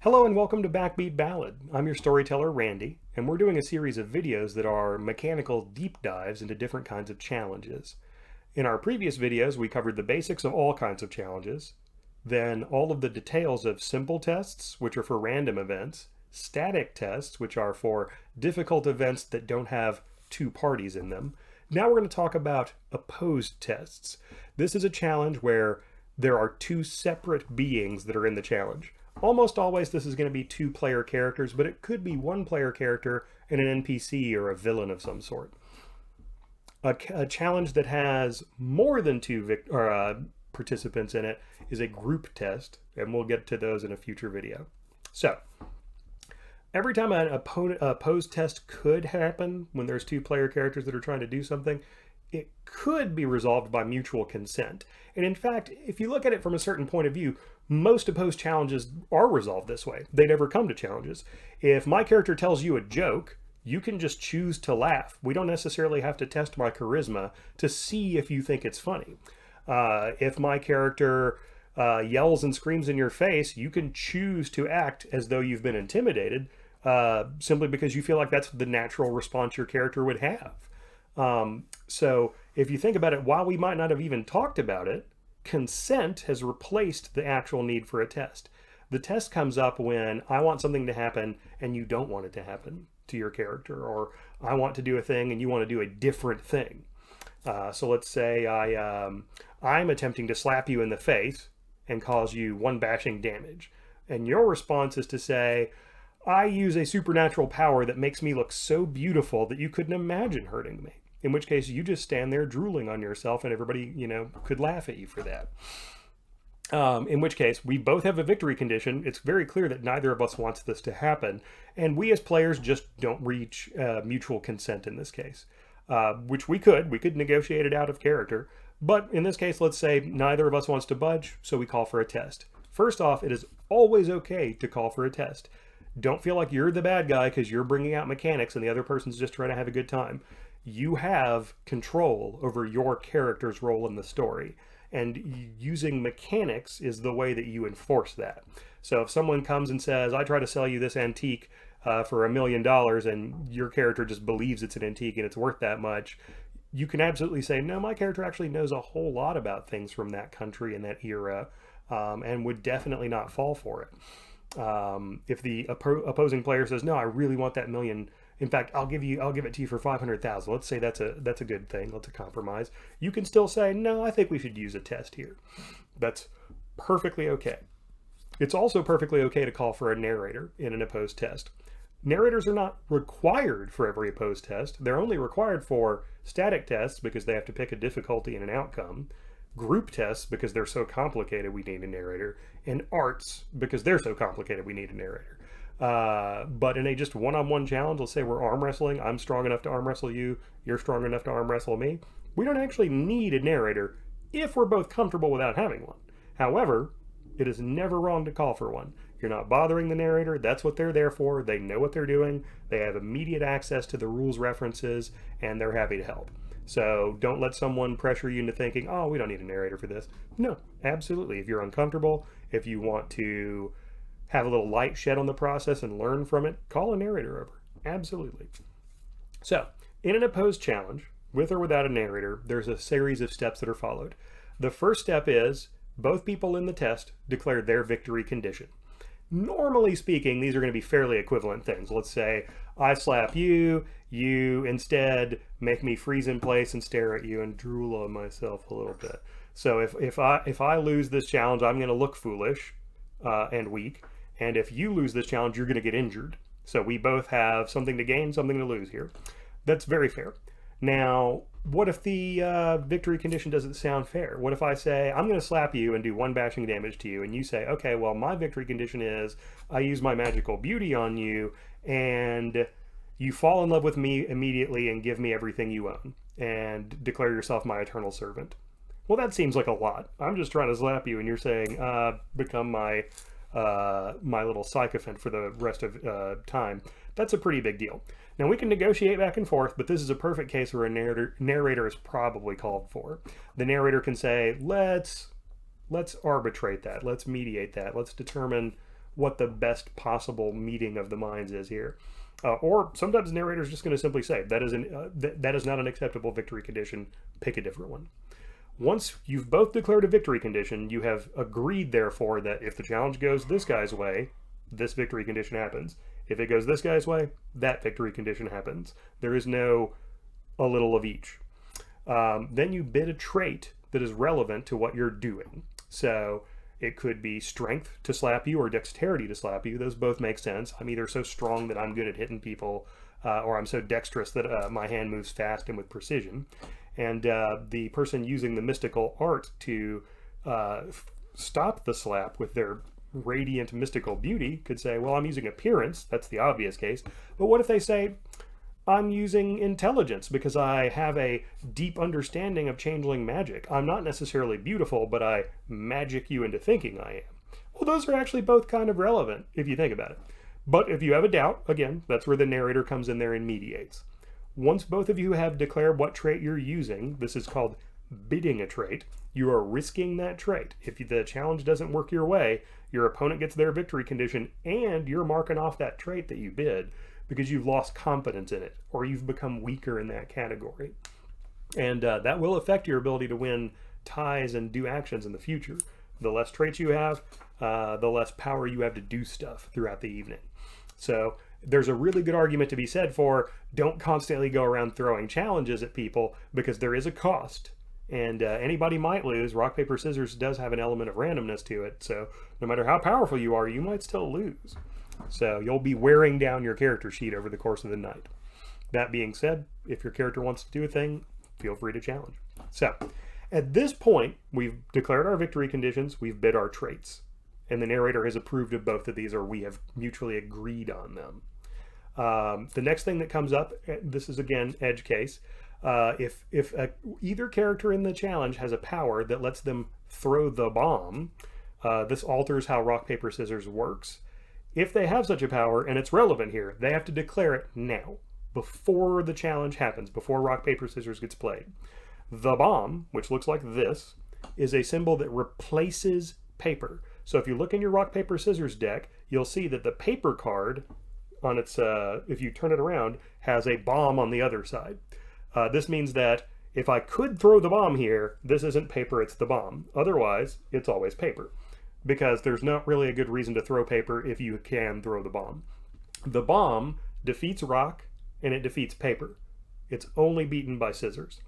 Hello and welcome to Backbeat Ballad. I'm your storyteller, Randy, and we're doing a series of videos that are mechanical deep dives into different kinds of challenges. In our previous videos, we covered the basics of all kinds of challenges, then all of the details of simple tests, which are for random events, static tests, which are for difficult events that don't have two parties in them. Now we're going to talk about opposed tests. This is a challenge where there are two separate beings that are in the challenge. Almost always this is going to be two player characters, but it could be one player character and an NPC or a villain of some sort. A challenge that has more than participants in it is a group test, and we'll get to those in a future video. So, every time an opposed test could happen when there's two player characters that are trying to do something, it could be resolved by mutual consent. And in fact, if you look at it from a certain point of view, most opposed challenges are resolved this way. They never come to challenges. If my character tells you a joke, you can just choose to laugh. We don't necessarily have to test my charisma to see if you think it's funny. If my character yells and screams in your face, you can choose to act as though you've been intimidated simply because you feel like that's the natural response your character would have. So if you think about it, while we might not have even talked about it, consent has replaced the actual need for a test. The test comes up when I want something to happen and you don't want it to happen to your character, or I want to do a thing and you want to do a different thing. So let's say I'm attempting to slap you in the face and cause you one bashing damage. And your response is to say, I use a supernatural power that makes me look so beautiful that you couldn't imagine hurting me. In which case you just stand there drooling on yourself and everybody, could laugh at you for that. In which case we both have a victory condition. It's very clear that neither of us wants this to happen. And we as players just don't reach mutual consent in this case, which we could negotiate it out of character. But in this case, let's say neither of us wants to budge, so we call for a test. First off, it is always okay to call for a test. Don't feel like you're the bad guy because you're bringing out mechanics and the other person's just trying to have a good time. You have control over your character's role in the story, and using mechanics is the way that you enforce that. So if someone comes and says, I try to sell you this antique for $1 million, and your character just believes it's an antique and it's worth that much, you can absolutely say, no, my character actually knows a whole lot about things from that country and that era, and would definitely not fall for it. If the opposing player says, no, I really want that million, in fact, I'll give it to you for 500,000. Let's say that's a good thing. That's a compromise. You can still say, no, I think we should use a test here. That's perfectly okay. It's also perfectly okay to call for a narrator in an opposed test. Narrators are not required for every opposed test. They're only required for static tests because they have to pick a difficulty and an outcome, group tests because they're so complicated we need a narrator, and arts because they're so complicated we need a narrator. But in a just one-on-one challenge, let's say we're arm wrestling, I'm strong enough to arm wrestle you, you're strong enough to arm wrestle me, we don't actually need a narrator if we're both comfortable without having one. However, it is never wrong to call for one. You're not bothering the narrator. That's what they're there for. They know what they're doing. They have immediate access to the rules references, and they're happy to help. So don't let someone pressure you into thinking, oh, we don't need a narrator for this. No, absolutely. If you're uncomfortable, if you want to have a little light shed on the process and learn from it, call a narrator over. Absolutely. So, in an opposed challenge, with or without a narrator, there's a series of steps that are followed. The first step is both people in the test declare their victory condition. Normally speaking, these are going to be fairly equivalent things. Let's say I slap you, you instead make me freeze in place and stare at you and drool on myself a little bit. So if I lose this challenge, I'm going to look foolish and weak. And if you lose this challenge, you're going to get injured. So we both have something to gain, something to lose here. That's very fair. Now, what if the victory condition doesn't sound fair? What if I say, I'm going to slap you and do one bashing damage to you, and you say, okay, well, my victory condition is I use my magical beauty on you, and you fall in love with me immediately and give me everything you own, and declare yourself my eternal servant. Well, that seems like a lot. I'm just trying to slap you, and you're saying, become my little sycophant for the rest of time. That's a pretty big deal. Now we can negotiate back and forth, but this is a perfect case where a narrator is probably called for. The narrator can say, let's arbitrate that, let's mediate that, let's determine what the best possible meeting of the minds is here. Or sometimes the narrator is just going to simply say, that is not an acceptable victory condition, pick a different one. Once you've both declared a victory condition, you have agreed, therefore, that if the challenge goes this guy's way, this victory condition happens. If it goes this guy's way, that victory condition happens. There is no a little of each. Then you bid a trait that is relevant to what you're doing. So it could be strength to slap you or dexterity to slap you. Those both make sense. I'm either so strong that I'm good at hitting people, or I'm so dexterous that my hand moves fast and with precision. And the person using the mystical art to stop the slap with their radiant mystical beauty could say, well, I'm using appearance. That's the obvious case. But what if they say, I'm using intelligence because I have a deep understanding of changeling magic. I'm not necessarily beautiful, but I magic you into thinking I am. Well, those are actually both kind of relevant if you think about it. But if you have a doubt, again, that's where the narrator comes in there and mediates. Once both of you have declared what trait you're using, this is called bidding a trait, you are risking that trait. If the challenge doesn't work your way, your opponent gets their victory condition and you're marking off that trait that you bid, because you've lost confidence in it or you've become weaker in that category. And that will affect your ability to win ties and do actions in the future. The less traits you have, the less power you have to do stuff throughout the evening. So there's a really good argument to be said for don't constantly go around throwing challenges at people, because there is a cost. And anybody might lose. Rock, paper, scissors does have an element of randomness to it. So no matter how powerful you are, you might still lose. So you'll be wearing down your character sheet over the course of the night. That being said, if your character wants to do a thing, feel free to challenge. So at this point, we've declared our victory conditions, we've bid our traits, and the narrator has approved of both of these, or we have mutually agreed on them. The next thing that comes up, this is again edge case, if either character in the challenge has a power that lets them throw the bomb, this alters how rock, paper, scissors works. If they have such a power, and it's relevant here, they have to declare it now, before the challenge happens, before rock, paper, scissors gets played. The bomb, which looks like this, is a symbol that replaces paper. So if you look in your rock, paper, scissors deck, you'll see that the paper card on its, if you turn it around, has a bomb on the other side. This means that if I could throw the bomb here, this isn't paper, it's the bomb. Otherwise, it's always paper, because there's not really a good reason to throw paper if you can throw the bomb. The bomb defeats rock and it defeats paper. It's only beaten by scissors.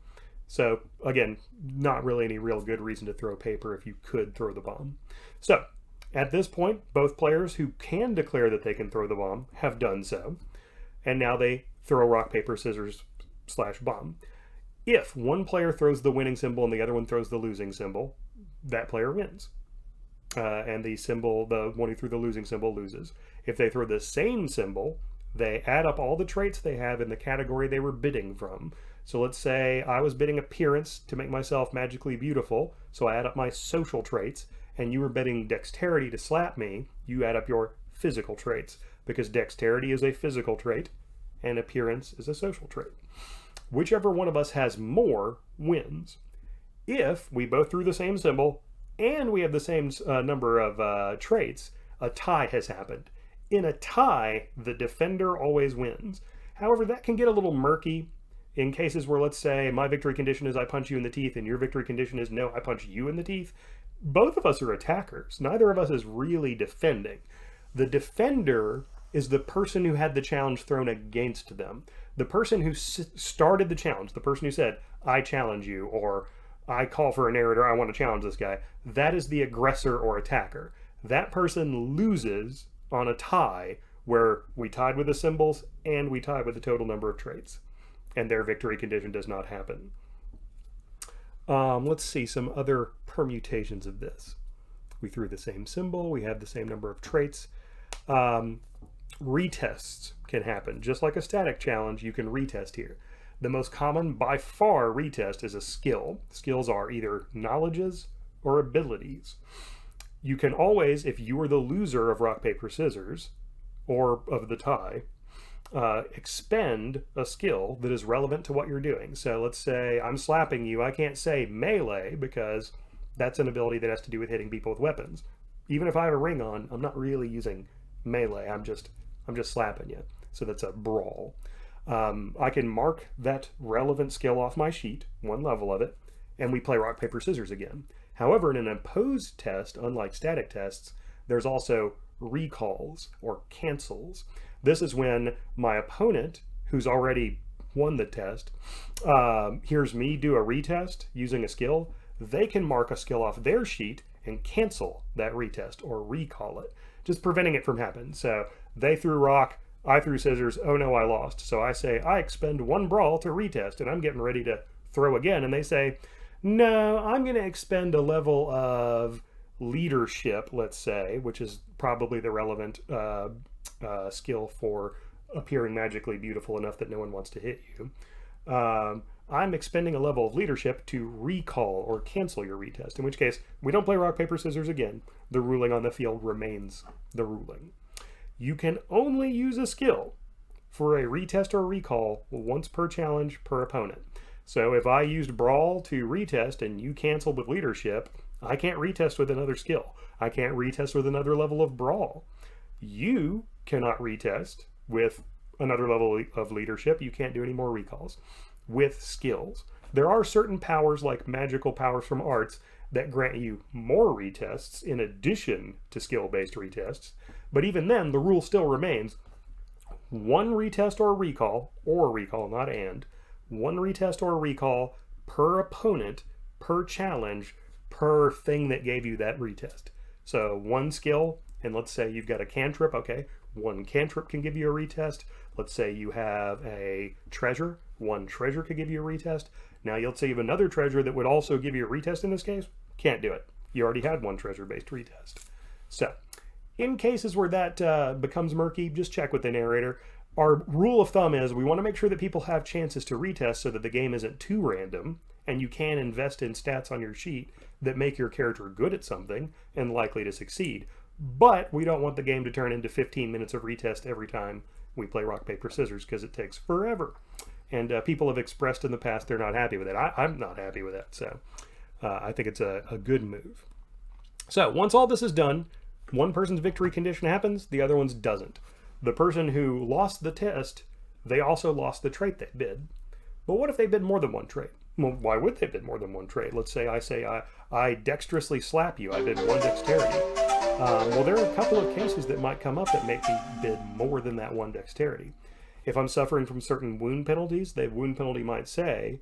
So again, not really any real good reason to throw paper if you could throw the bomb. So at this point, both players who can declare that they can throw the bomb have done so. And now they throw rock, paper, scissors / bomb. If one player throws the winning symbol and the other one throws the losing symbol, that player wins. And the symbol, the one who threw the losing symbol, loses. If they throw the same symbol, they add up all the traits they have in the category they were bidding from. So let's say I was bidding appearance to make myself magically beautiful, so I add up my social traits, and you were bidding dexterity to slap me, you add up your physical traits, because dexterity is a physical trait and appearance is a social trait. Whichever one of us has more wins. If we both threw the same symbol and we have the same number of traits, a tie has happened. In a tie, the defender always wins. However, that can get a little murky in cases where, let's say, my victory condition is I punch you in the teeth and your victory condition is no, I punch you in the teeth. Both of us are attackers. Neither of us is really defending. The defender is the person who had the challenge thrown against them. The person who started the challenge, the person who said, I challenge you, or I call for a narrator, I want to challenge this guy, that is the aggressor or attacker. That person loses on a tie where we tied with the symbols and we tied with the total number of traits, and their victory condition does not happen. Let's see some other permutations of this. We threw the same symbol, we have the same number of traits. Retests can happen. Just like a static challenge, you can retest here. The most common, by far, retest is a skill. Skills are either knowledges or abilities. You can always, if you are the loser of rock, paper, scissors, or of the tie, expend a skill that is relevant to what you're doing. So let's say I'm slapping you. I can't say melee because that's an ability that has to do with hitting people with weapons. Even if I have a ring on, I'm not really using melee. I'm just slapping you. So that's a brawl. I can mark that relevant skill off my sheet, one level of it, and we play rock, paper, scissors again. However, in an opposed test, unlike static tests, there's also recalls or cancels. This is when my opponent, who's already won the test, hears me do a retest using a skill. They can mark a skill off their sheet and cancel that retest or recall it, just preventing it from happening. So they threw rock, I threw scissors, oh no, I lost. So I say, I expend 1 brawl to retest, and I'm getting ready to throw again. And they say, no, I'm going to expend a level of leadership, let's say, which is probably the relevant skill for appearing magically beautiful enough that no one wants to hit you. I'm expending a level of leadership to recall or cancel your retest, in which case we don't play rock, paper, scissors again. The ruling on the field remains the ruling. You can only use a skill for a retest or recall once per challenge per opponent. So if I used brawl to retest and you canceled with leadership, I can't retest with another skill. I can't retest with another level of brawl. You cannot retest with another level of leadership. You can't do any more recalls with skills. There are certain powers, like magical powers from arts, that grant you more retests in addition to skill-based retests. But even then, the rule still remains 1 retest or recall, not and, 1 retest or recall per opponent, per challenge, per thing that gave you that retest. So 1 skill, and let's say you've got a cantrip, okay, 1 cantrip can give you a retest. Let's say you have a treasure, 1 treasure could give you a retest. Now you'll say you have another treasure that would also give you a retest in this case. Can't do it. You already had 1 treasure-based retest. So, in cases where that becomes murky, just check with the narrator. Our rule of thumb is we want to make sure that people have chances to retest so that the game isn't too random, and you can invest in stats on your sheet that make your character good at something and likely to succeed. But we don't want the game to turn into 15 minutes of retest every time we play rock, paper, scissors, because it takes forever. And people have expressed in the past they're not happy with it. I'm not happy with that, so I think it's a good move. So once all this is done, one person's victory condition happens, the other one's doesn't. The person who lost the test, they also lost the trait they bid. But what if they bid more than 1 trait? Well, why would they bid more than 1 trait? Let's say I dexterously slap you. I bid 1 dexterity. Well, there are a couple of cases that might come up that make me bid more than that 1 dexterity. If I'm suffering from certain wound penalties, the wound penalty might say,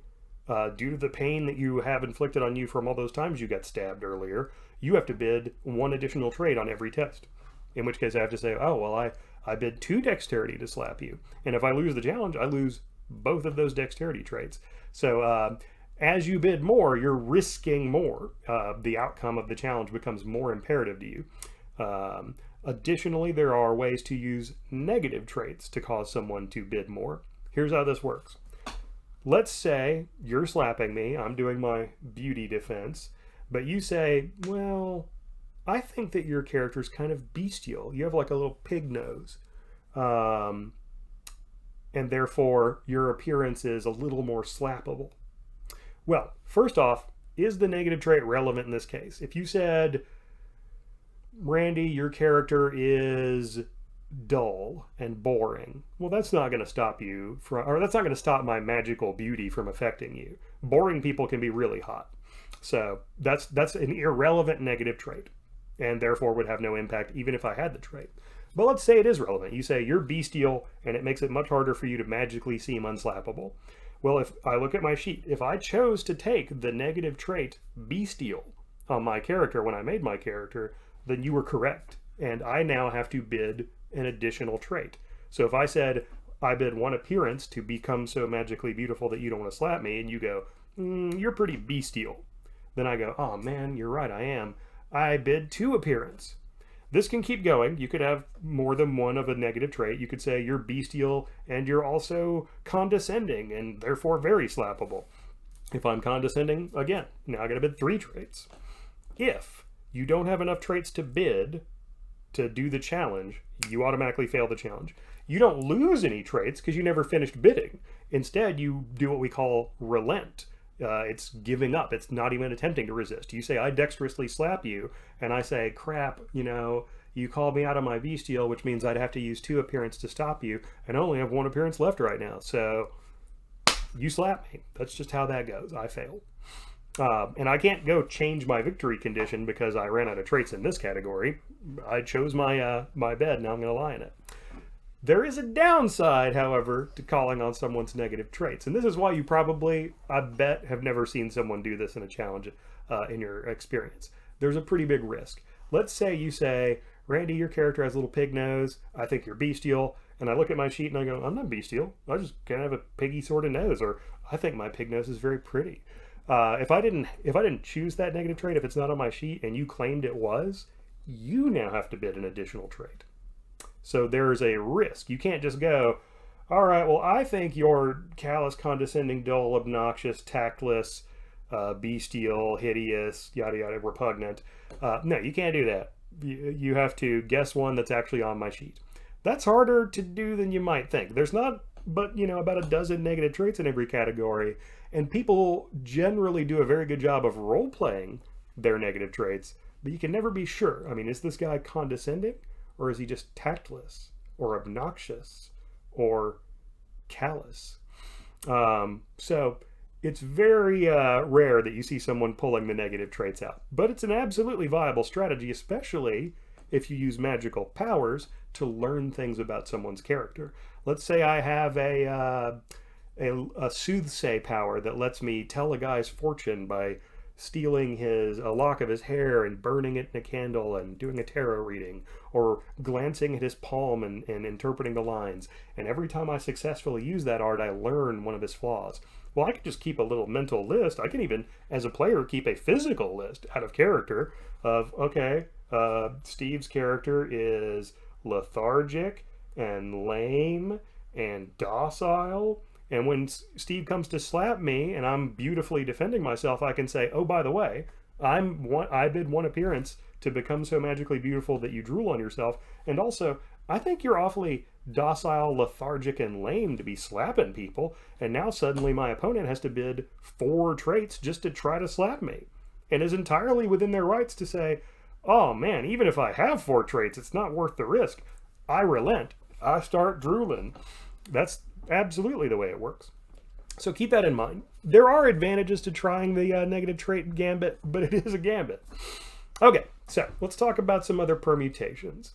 due to the pain that you have inflicted on you from all those times you got stabbed earlier, you have to bid 1 additional trait on every test. In which case I have to say, oh, well, I bid 2 dexterity to slap you. And if I lose the challenge, I lose both of those dexterity traits. So as you bid more, you're risking more. The outcome of the challenge becomes more imperative to you. Additionally, there are ways to use negative traits to cause someone to bid more. Here's how this works. Let's say you're slapping me, I'm doing my beauty defense, but you say, well, I think that your character's kind of bestial. You have like a little pig nose. And therefore, your appearance is a little more slappable. Well, first off, is the negative trait relevant in this case? If you said, Randy, your character is dull and boring, well, that's not going to stop you from, or that's not going to stop my magical beauty from affecting you. Boring people can be really hot. So that's an irrelevant negative trait, and therefore would have no impact even if I had the trait. But let's say it is relevant. You say you're bestial, and it makes it much harder for you to magically seem unslappable. Well, if I look at my sheet, if I chose to take the negative trait bestial on my character when I made my character, then you were correct. And I now have to bid an additional trait. So if I said, I bid 1 appearance to become so magically beautiful that you don't want to slap me, and you go, you're pretty bestial. Then I go, oh man, you're right, I am. I bid 2 appearance. This can keep going. You could have more than 1 of a negative trait. You could say you're bestial and you're also condescending and therefore very slappable. If I'm condescending, again, now I gotta bid 3 traits. If you don't have enough traits to bid to do the challenge, you automatically fail the challenge. You don't lose any traits because you never finished bidding. Instead, you do what we call relent. It's giving up. It's not even attempting to resist. You say, I dexterously slap you, and I say, crap, you called me out on my bestial, which means I'd have to use 2 appearance to stop you, and I only have 1 appearance left right now. So you slap me. That's just how that goes. I fail. And I can't go change my victory condition because I ran out of traits in this category. I chose my my bed, now I'm going to lie in it. There is a downside, however, to calling on someone's negative traits. And this is why you probably, I bet, have never seen someone do this in a challenge in your experience. There's a pretty big risk. Let's say you say, Randy, your character has a little pig nose. I think you're bestial. And I look at my sheet and I go, I'm not bestial. I just kind of have a piggy sort of nose. Or I think my pig nose is very pretty. If I didn't choose that negative trait, if it's not on my sheet and you claimed it was, you now have to bid an additional trait. So there's a risk. You can't just go, all right, well, I think you're callous, condescending, dull, obnoxious, tactless, bestial, hideous, yada, yada, repugnant. No, you can't do that. You have to guess one that's actually on my sheet. That's harder to do than you might think. There's not but, about a dozen negative traits in every category, and people generally do a very good job of role-playing their negative traits, but you can never be sure. I mean, is this guy condescending? Or is he just tactless or obnoxious or callous? So it's very rare that you see someone pulling the negative traits out. But it's an absolutely viable strategy, especially if you use magical powers to learn things about someone's character. Let's say I have a soothsay power that lets me tell a guy's fortune by stealing a lock of his hair and burning it in a candle and doing a tarot reading, or glancing at his palm and interpreting the lines. And every time I successfully use that art, I learn one of his flaws. Well, I could just keep a little mental list. I can even, as a player, keep a physical list out of character of, okay, Steve's character is lethargic and lame and docile. And when Steve comes to slap me and I'm beautifully defending myself, I can say, oh, by the way, I bid 1 appearance to become so magically beautiful that you drool on yourself. And also, I think you're awfully docile, lethargic, and lame to be slapping people. And now suddenly my opponent has to bid 4 traits just to try to slap me. And is entirely within their rights to say, oh man, even if I have 4 traits, it's not worth the risk. I relent. I start drooling. That's absolutely the way it works. So keep that in mind. There are advantages to trying the negative trait gambit, but it is a gambit. Okay, so let's talk about some other permutations.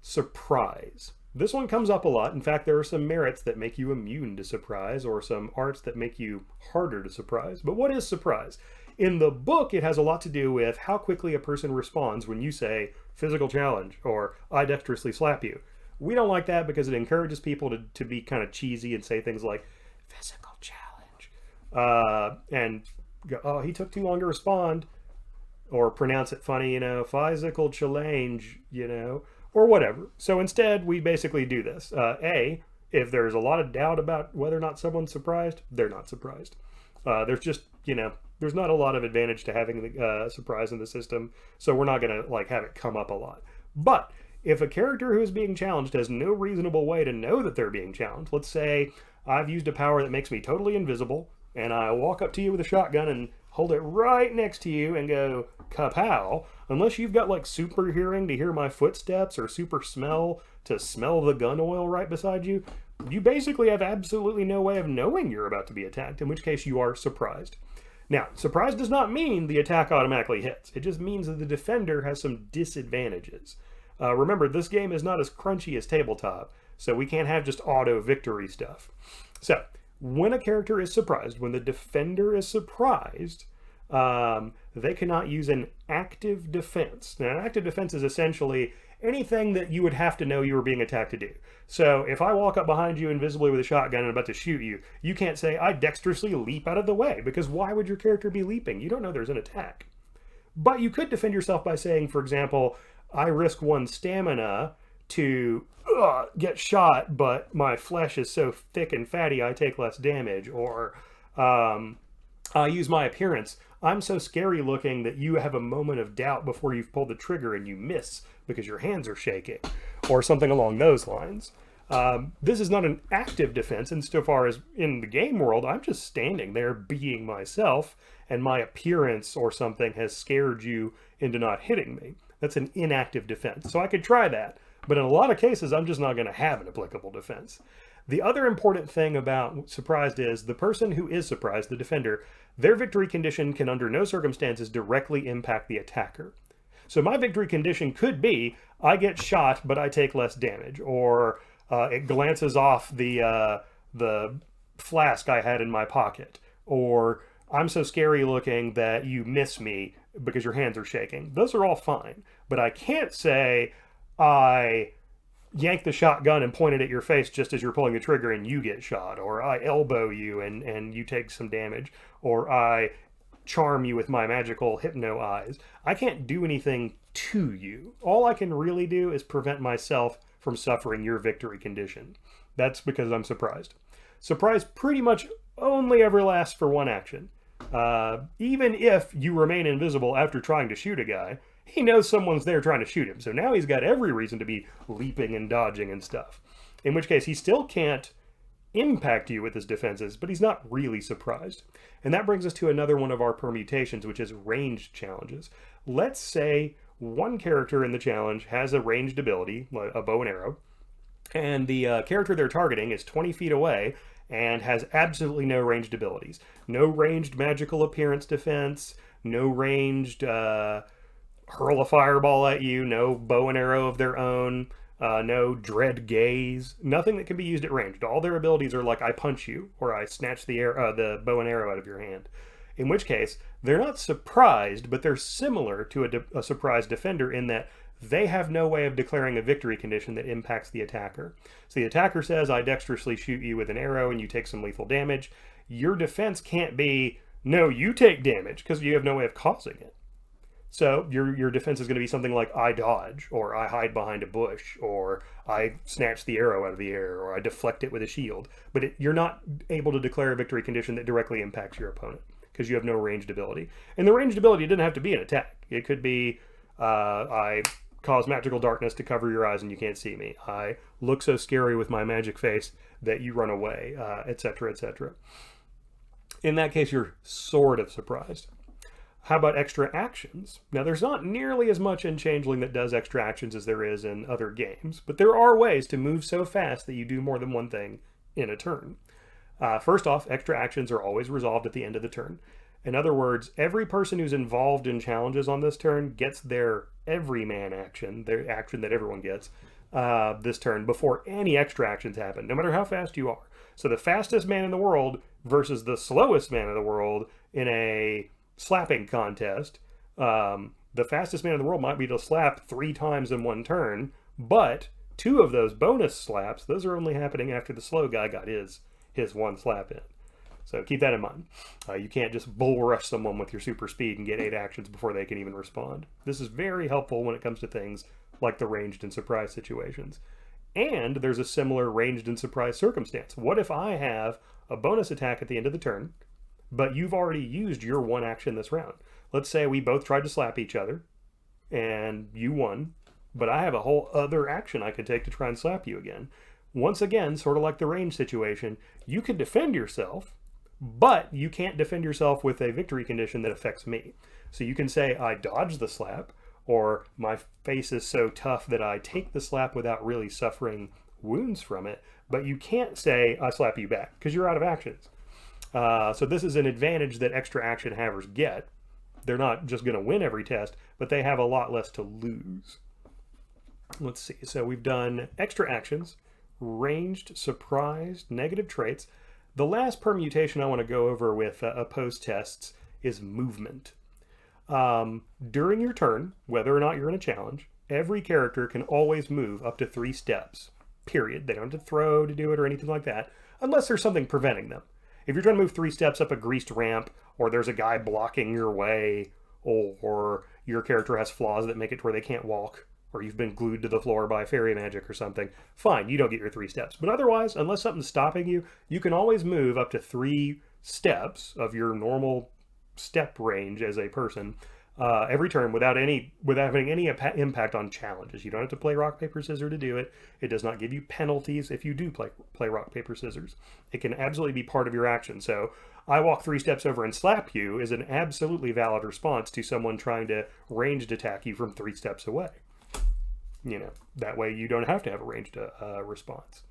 Surprise. This one comes up a lot. In fact, there are some merits that make you immune to surprise, or some arts that make you harder to surprise. But what is surprise? In the book, it has a lot to do with how quickly a person responds when you say physical challenge or I dexterously slap you. We don't like that because it encourages people to be kind of cheesy and say things like physical challenge and go, oh, he took too long to respond, or pronounce it funny, physical challenge, or whatever. So instead, we basically do this. If there's a lot of doubt about whether or not someone's surprised, they're not surprised. There's just, there's not a lot of advantage to having the surprise in the system, so we're not going to have it come up a lot. But if a character who is being challenged has no reasonable way to know that they're being challenged, let's say I've used a power that makes me totally invisible, and I walk up to you with a shotgun and hold it right next to you and go, kapow, unless you've got super hearing to hear my footsteps or super smell to smell the gun oil right beside you, you basically have absolutely no way of knowing you're about to be attacked, in which case you are surprised. Now, surprise does not mean the attack automatically hits. It just means that the defender has some disadvantages. Remember, this game is not as crunchy as tabletop, so we can't have just auto victory stuff. So, when a character is surprised, when the defender is surprised, they cannot use an active defense. Now, an active defense is essentially anything that you would have to know you were being attacked to do. So, if I walk up behind you invisibly with a shotgun and I'm about to shoot you, you can't say, I dexterously leap out of the way, because why would your character be leaping? You don't know there's an attack. But you could defend yourself by saying, for example, I risk 1 stamina to get shot, but my flesh is so thick and fatty I take less damage. Or I use my appearance. I'm so scary looking that you have a moment of doubt before you've pulled the trigger and you miss because your hands are shaking, or something along those lines. This is not an active defense insofar as in the game world, I'm just standing there being myself, and my appearance or something has scared you into not hitting me. That's an inactive defense. So I could try that, but in a lot of cases, I'm just not going to have an applicable defense. The other important thing about surprised is the person who is surprised, the defender, their victory condition can under no circumstances directly impact the attacker. So my victory condition could be, I get shot, but I take less damage, or it glances off the flask I had in my pocket, or I'm so scary looking that you miss me because your hands are shaking. Those are all fine, but I can't say I yank the shotgun and point it at your face just as you're pulling the trigger and you get shot, or I elbow you and you take some damage, or I charm you with my magical hypno eyes. I can't do anything to you. All I can really do is prevent myself from suffering your victory condition. That's because I'm surprised. Surprise pretty much only ever lasts for one action. Even if you remain invisible after trying to shoot a guy, he knows someone's there trying to shoot him. So now he's got every reason to be leaping and dodging and stuff. In which case, he still can't impact you with his defenses, but he's not really surprised. And that brings us to another one of our permutations, which is ranged challenges. Let's say one character in the challenge has a ranged ability, like a bow and arrow, and the character they're targeting is 20 feet away and has absolutely no ranged abilities. No ranged magical appearance defense, no ranged hurl a fireball at you, no bow and arrow of their own, no dread gaze, nothing that can be used at ranged. All their abilities are like I punch you or I snatch the bow and arrow out of your hand. In which case, they're not surprised, but they're similar to a surprised defender in that they have no way of declaring a victory condition that impacts the attacker. So the attacker says, I dexterously shoot you with an arrow and you take some lethal damage. Your defense can't be, no, you take damage, because you have no way of causing it. So your defense is going to be something like I dodge, or I hide behind a bush, or I snatch the arrow out of the air, or I deflect it with a shield. But you're not able to declare a victory condition that directly impacts your opponent because you have no ranged ability. And the ranged ability didn't have to be an attack. It could be I cause magical darkness to cover your eyes and you can't see me. I look so scary with my magic face that you run away, etc., etc. In that case, you're sort of surprised. How about extra actions? Now, there's not nearly as much in Changeling that does extra actions as there is in other games, but there are ways to move so fast that you do more than one thing in a turn. First off, extra actions are always resolved at the end of the turn. In other words, every person who's involved in challenges on this turn gets their everyman action, their action that everyone gets, this turn before any extra actions happen, no matter how fast you are. So the fastest man in the world versus the slowest man in the world in a slapping contest, the fastest man in the world might be to slap 3 times in one turn, but 2 of those bonus slaps, those are only happening after the slow guy got his one slap in. So keep that in mind. You can't just bull rush someone with your super speed and get 8 actions before they can even respond. This is very helpful when it comes to things like the ranged and surprise situations. And there's a similar ranged and surprise circumstance. What if I have a bonus attack at the end of the turn, but you've already used your one action this round? Let's say we both tried to slap each other and you won, but I have a whole other action I could take to try and slap you again. Once again, sort of like the range situation, you can defend yourself, but you can't defend yourself with a victory condition that affects me. So you can say, I dodge the slap, or my face is so tough that I take the slap without really suffering wounds from it, but you can't say, I slap you back, because you're out of actions. So this is an advantage that extra action havers get. They're not just going to win every test, but they have a lot less to lose. Let's see. So we've done extra actions, ranged, surprised, negative traits. The last permutation I want to go over with opposed tests is movement. During your turn, whether or not you're in a challenge, every character can always move up to 3 steps, period. They don't have to throw to do it or anything like that, unless there's something preventing them. If you're trying to move 3 steps up a greased ramp, or there's a guy blocking your way, or your character has flaws that make it to where they can't walk, or you've been glued to the floor by fairy magic or something, fine, you don't get your 3 steps. But otherwise, unless something's stopping you, you can always move up to 3 steps of your normal step range as a person every turn without having any impact on challenges. You don't have to play rock paper scissors to do it. It does not give you penalties if you do play rock paper scissors. It can absolutely be part of your action. So I walk 3 steps over and slap you is an absolutely valid response to someone trying to ranged attack you from 3 steps away. You know, that way you don't have to have a ranged response.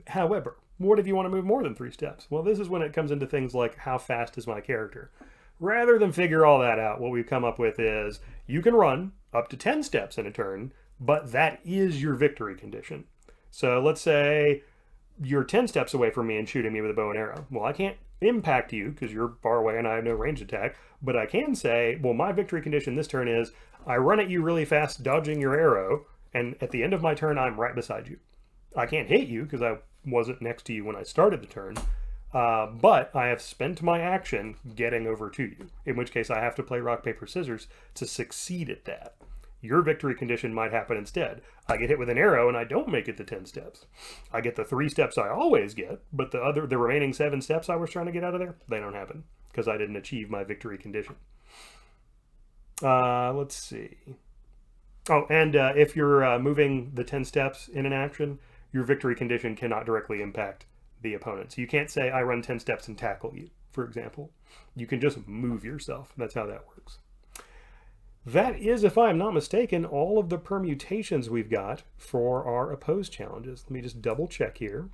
However, what if you want to move more than 3 steps? Well, this is when it comes into things like how fast is my character. Rather than figure all that out, what we've come up with is you can run up to 10 steps in a turn, but that is your victory condition. So let's say you're 10 steps away from me and shooting me with a bow and arrow. Well, I can't impact you because you're far away and I have no range attack, but I can say, well, my victory condition this turn is I run at you really fast, dodging your arrow, and at the end of my turn, I'm right beside you. I can't hit you because I wasn't next to you when I started the turn, but I have spent my action getting over to you, in which case I have to play rock, paper, scissors to succeed at that. Your victory condition might happen instead. I get hit with an arrow and I don't make it to 10 steps. I get the 3 steps I always get, but the remaining 7 steps I was trying to get out of there, they don't happen because I didn't achieve my victory condition. Let's see. Oh, and if you're moving the 10 steps in an action, your victory condition cannot directly impact the opponent. So you can't say, I run 10 steps and tackle you, for example. You can just move yourself. That's how that works. That is, if I'm not mistaken, all of the permutations we've got for our opposed challenges. Let me just double check here.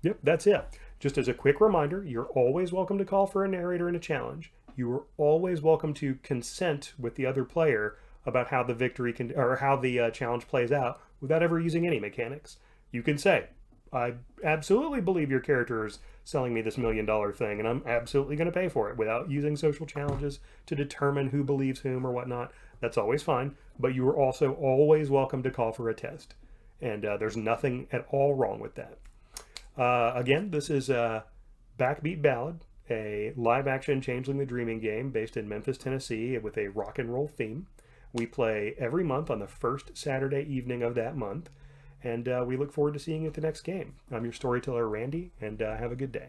Yep, that's it. Just as a quick reminder, you're always welcome to call for a narrator in a challenge. You are always welcome to consent with the other player about how the challenge plays out without ever using any mechanics. You can say, I absolutely believe your character is selling me this $1 million thing, and I'm absolutely going to pay for it without using social challenges to determine who believes whom or whatnot. That's always fine, but you are also always welcome to call for a test. And there's nothing at all wrong with that. Again, this is Backbeat Ballad, a live-action Changeling the Dreaming game based in Memphis, Tennessee with a rock and roll theme. We play every month on the first Saturday evening of that month, and we look forward to seeing you at the next game. I'm your storyteller, Randy, and have a good day.